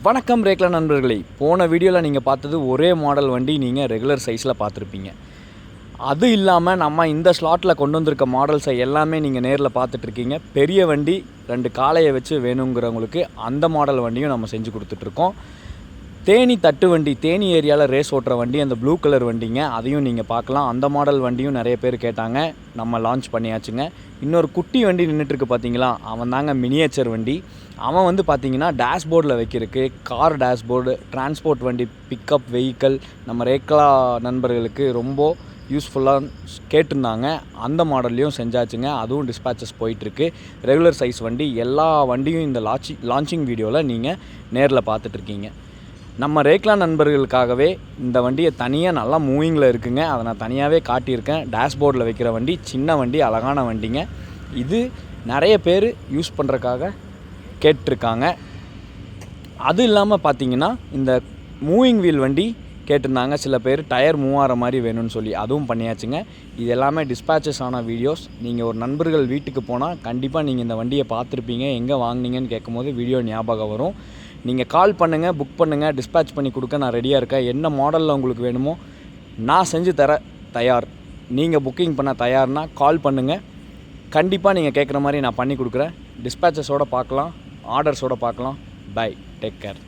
வணக்கம் ரேக்லா நண்பர்களே. போன வீடியோவில் நீங்கள் பார்த்தது ஒரே மாடல் வண்டி நீங்கள் ரெகுலர் சைஸில் பார்த்துருப்பீங்க. அது இல்லாமல் நம்ம இந்த ஸ்லாட்டில் கொண்டு வந்திருக்க மாடல்ஸை எல்லாமே நீங்கள் நேரில் பார்த்துட்ருக்கீங்க. பெரிய வண்டி 2 காளையை வச்சு வேணுங்கிறவங்களுக்கு அந்த மாடல் வண்டியும் நம்ம செஞ்சு கொடுத்துட்ருக்கோம். தேனி தட்டு வண்டி, தேனி ஏரியாவில் ரேஸ் ஓட்டுற வண்டி, அந்த ப்ளூ கலர் வண்டிங்க, அதையும் நீங்கள் பார்க்கலாம். அந்த மாடல் வண்டியும் நிறைய பேர் கேட்டாங்க, நம்ம லான்ச் பண்ணியாச்சுங்க. இன்னொரு குட்டி வண்டி நின்றுட்டுருக்கு பார்த்தீங்களா, அவன் தாங்க மினியேச்சர் வண்டி. அவன் வந்து பார்த்தீங்கன்னா டேஷ்போர்டில் வைக்கிறதுக்கு, கார் டேஷ்போர்டு, டிரான்ஸ்போர்ட் வண்டி, பிக்கப் வெஹிக்கிள், நம்ம ரேக்லா நண்பர்களுக்கு ரொம்ப யூஸ்ஃபுல்லாக கேட்டிருந்தாங்க. அந்த மாடல்லையும் செஞ்சாச்சுங்க. அதுவும் டிஸ்பேச்சஸ் போயிட்டுருக்கு. ரெகுலர் சைஸ் வண்டி, எல்லா வண்டியும் இந்த லான்ச்சிங் வீடியோவில் நீங்கள் நேரில் பார்த்துட்ருக்கீங்க. நம்ம ரேக்லா நண்பர்களுக்காகவே இந்த வண்டியை தனியாக நல்லா மூவிங்கில் இருக்குங்க. அதை நான் தனியாகவே காட்டியிருக்கேன். டேஷ்போர்டில் வைக்கிற வண்டி, சின்ன வண்டி, அழகான வண்டிங்க. இது நிறைய பேர் யூஸ் பண்ணுறதுக்காக கேட்டிருக்காங்க. அது இல்லாமல் பார்த்தீங்கன்னா இந்த மூவிங் வீல் வண்டி கேட்டிருந்தாங்க சில பேர், டயர் மூவ் ஆகிற மாதிரி வேணும்னு சொல்லி, அதுவும் பண்ணியாச்சுங்க. இது எல்லாமே டிஸ்பேச்சஸ் ஆன வீடியோஸ். நீங்கள் ஒரு நண்பர்கள் வீட்டுக்கு போனால் கண்டிப்பாக நீங்கள் இந்த வண்டியை பார்த்துருப்பீங்க. எங்கே வாங்கினீங்கன்னு கேட்கும்போது வீடியோ ஞாபகம் வரும். நீங்கள் கால் பண்ணுங்கள், புக் பண்ணுங்கள், டிஸ்பேச் பண்ணி கொடுக்க நான் ரெடியாக இருக்கேன். என்ன மாடலில் உங்களுக்கு வேணுமோ நான் செஞ்சு தர தயார். நீங்கள் புக்கிங் பண்ண தயார்னா கால் பண்ணுங்கள். கண்டிப்பாக நீங்கள் கேட்குற மாதிரி நான் பண்ணி கொடுக்குறேன். டிஸ்பேச்சஸோடு பார்க்கலாம், ஆர்டர்ஸோடு பார்க்கலாம். Bye, take care.